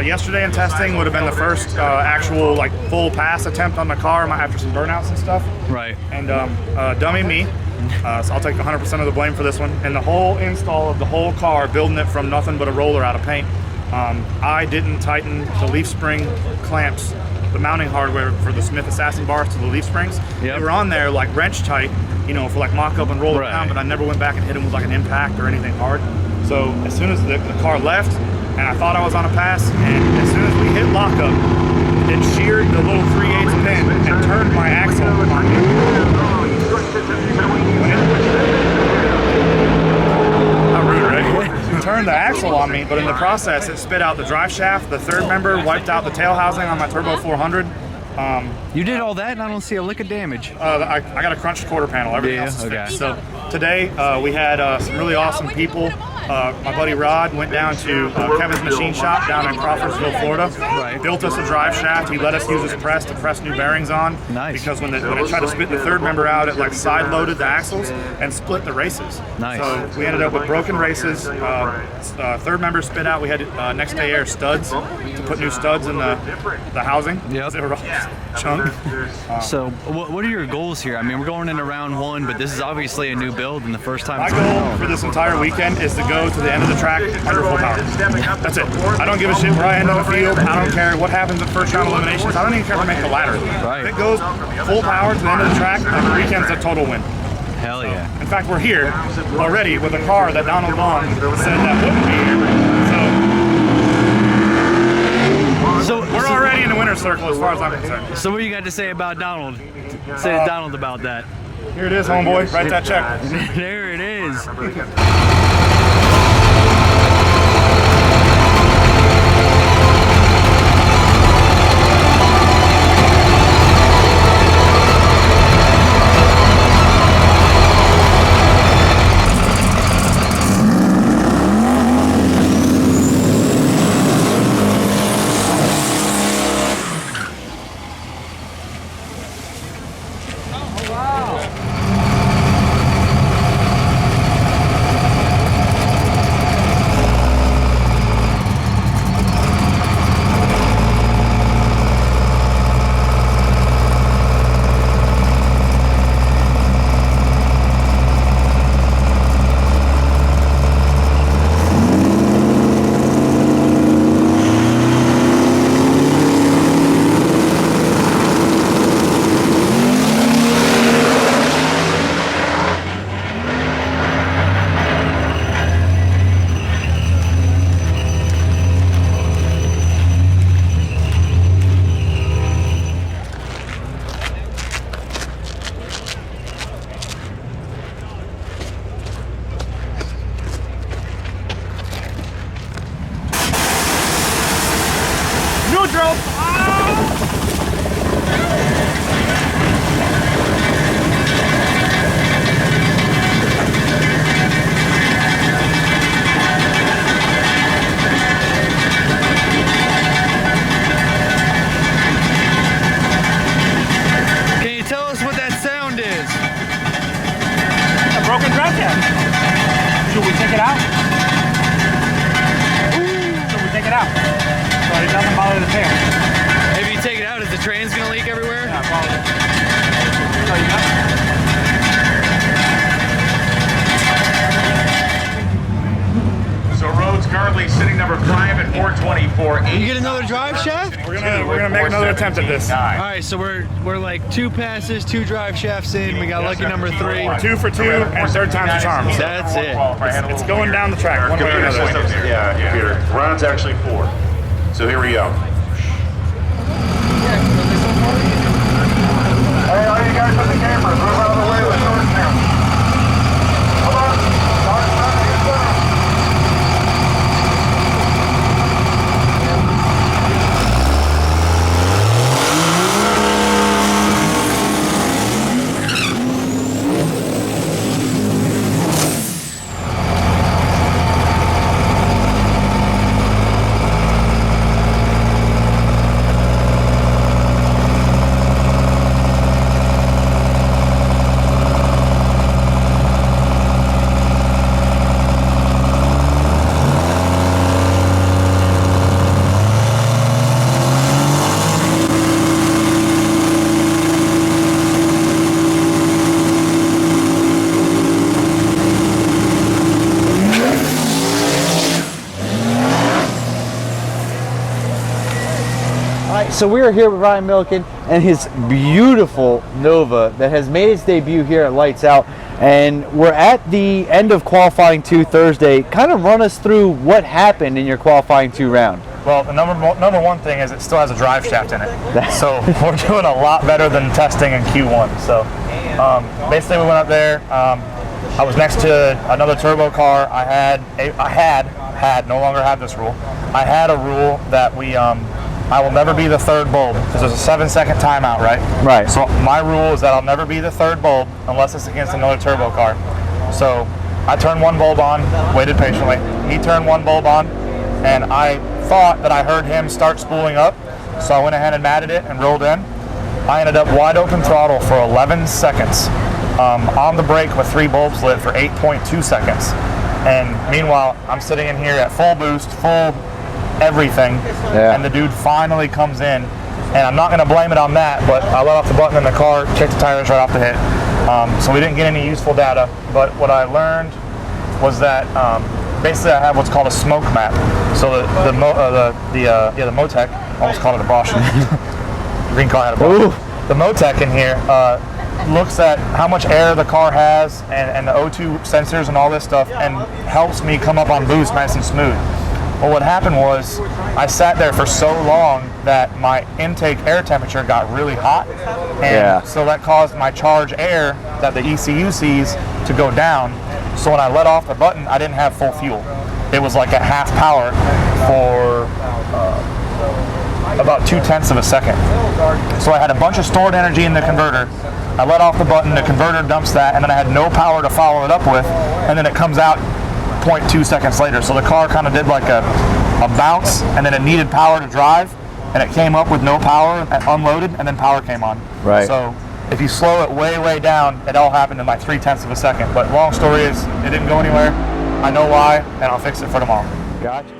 yesterday in testing would have been the first actual like full pass attempt on the car after some burnouts and stuff. Right. And dummy me. So I'll take 100% of the blame for this one. And the whole install of the whole car, building it from nothing but a roller out of paint. I didn't tighten the leaf spring clamps, the mounting hardware for the Smith Assassin bars to the leaf springs. Yep. They were on there like wrench tight, you know, for like mock up and roll it down, but I never went back and hit them with like an impact or anything hard. So as soon as the car left, and I thought I was on a pass, and as soon as we hit lockup, it sheared the little 3/8 pin and turned my axle on me. How rude, right? It turned the axle on me, but in the process, it spit out the drive shaft, the third member, wiped out the tail housing on my Turbo 400. You did all that and I don't see a lick of damage. I got a crunched quarter panel. Everything else is fixed. So today we had some really awesome people. My buddy Rod went down to Kevin's machine shop down in Crawfordsville, Florida. Right. Built us a drive shaft. He let us use his press to press new bearings on. Nice. Because when it tried to spit the third member out, it like side loaded the axles and split the races. Nice. So we ended up with broken races. Third member spit out. We had next day air studs to put new studs in the housing. Yep. They were all chunk. So what are your goals here? I mean, we're going into round one, but this is obviously a new build and the first time. My goal for this entire weekend is to go to the end of the track under full power. That's it. I don't give a shit where I end on the field. I don't care what happens at first round eliminations. I don't even care if I make the ladder. Right. If it goes full power to the end of the track, then the weekend's a total win. Hell yeah. In fact, we're here already with a car that Donald Vaughn said that wouldn't be here. So we're already in the winner's circle as far as I'm concerned. So what you got to say about Donald? Say to Donald about that. Here it is, homeboy. Write that check. There it is. broken drum cap. Should we take it out? Should we take it out? So it doesn't bother the tail. If you take it out, is the train's gonna leak everywhere? Yeah, probably. So you got currently sitting number 5 at 424. You get another drive shaft? We're gonna make another attempt at this. All right, so we're like 2 passes, 2 drive shafts in. We got lucky number 3. 2 for 2, and third time's a charm. That's it. It's going down the track one way or another. Yeah, computer. Ron's actually 4. So here we go. Hey, all you guys on the camera, move out of the way with short camera. Come on. So we are here with Ryan Milliken and his beautiful Nova that has made its debut here at Lights Out. And we're at the end of qualifying 2 Thursday. Kind of run us through what happened in your qualifying 2 round. Well, the number one thing is it still has a drive shaft in it. So we're doing a lot better than testing in Q1. So basically we went up there. I was next to another turbo car. I had no longer have this rule. I had a rule that I will never be the third bulb because there's a 7-second timeout, right? Right. So my rule is that I'll never be the third bulb unless it's against another turbo car. So I turned one bulb on, waited patiently. He turned one bulb on, and I thought that I heard him start spooling up. So I went ahead and matted it and rolled in. I ended up wide open throttle for 11 seconds. On the brake with 3 bulbs lit for 8.2 seconds. And meanwhile, I'm sitting in here at full boost, full everything, and the dude finally comes in. And I'm not going to blame it on that, but I let off the button in the car, kicked the tires right off the hit. So we didn't get any useful data. But what I learned was that basically I have what's called a smoke map. So the Motec, almost called it a Bosch. Green car had a Bosch. The Motec in here looks at how much air the car has and the O2 sensors and all this stuff, and helps me come up on boost nice and smooth. Well, what happened was I sat there for so long that my intake air temperature got really hot, and so that caused my charge air that the ECU sees to go down. So when I let off the button, I didn't have full fuel. It was like at half power for about 0.2 of a second. So I had a bunch of stored energy in the converter. I let off the button, the converter dumps that, and then I had no power to follow it up with, and then it comes out 0.2 seconds later. So the car kind of did like a bounce, and then it needed power to drive, and it came up with no power, unloaded, and then power came on. Right. So if you slow it way, way down, it all happened in like 0.3 of a second. But long story is, it didn't go anywhere. I know why, and I'll fix it for tomorrow. Gotcha.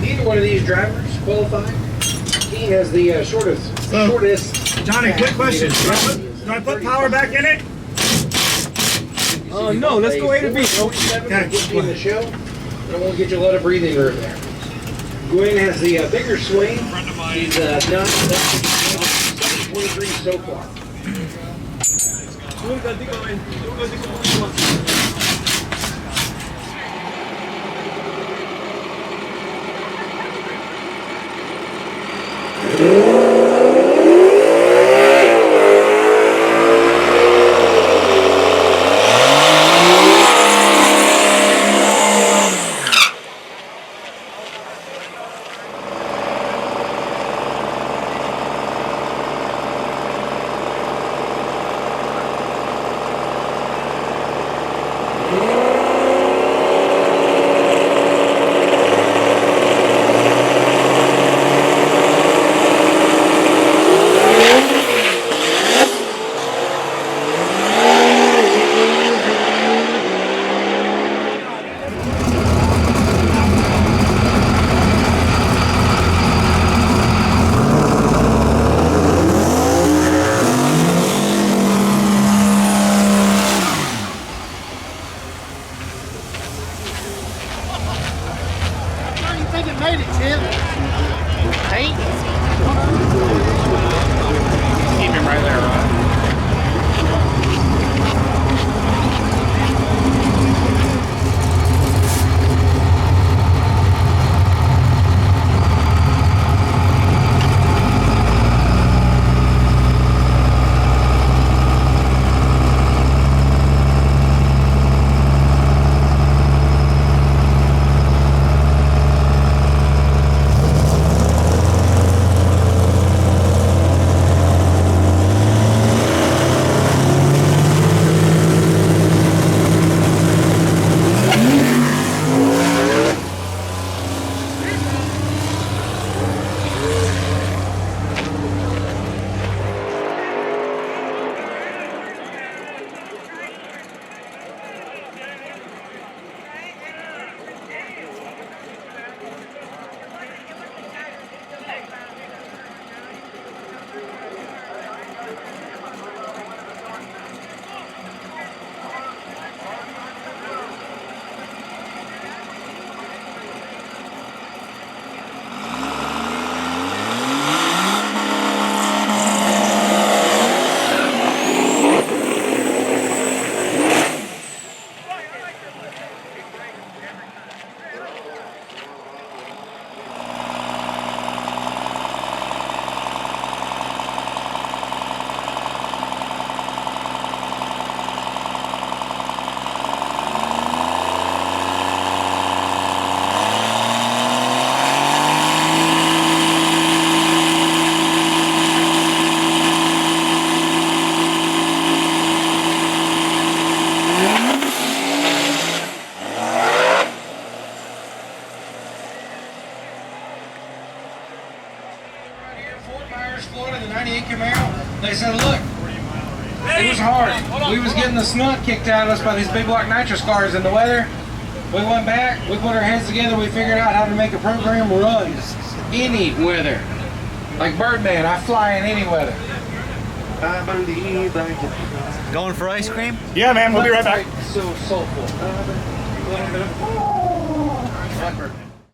neither one of these drivers qualified. He has the shortest. Johnny, quick question. Do I put power back in it? No, let's go A to B. Okay. Get you in the show. I want to get you a lot of breathing room there. Gwen has the bigger swing. She's done 23 so far. Keep him right there, right? They said, look, it was hard. We was getting the snot kicked out of us by these big black nitrous cars in the weather. We went back, we put our heads together, we figured out how to make a program run any weather. Like Birdman, I fly in any weather. I believe I can. Going for ice cream? Yeah, man, we'll be right back. So soulful.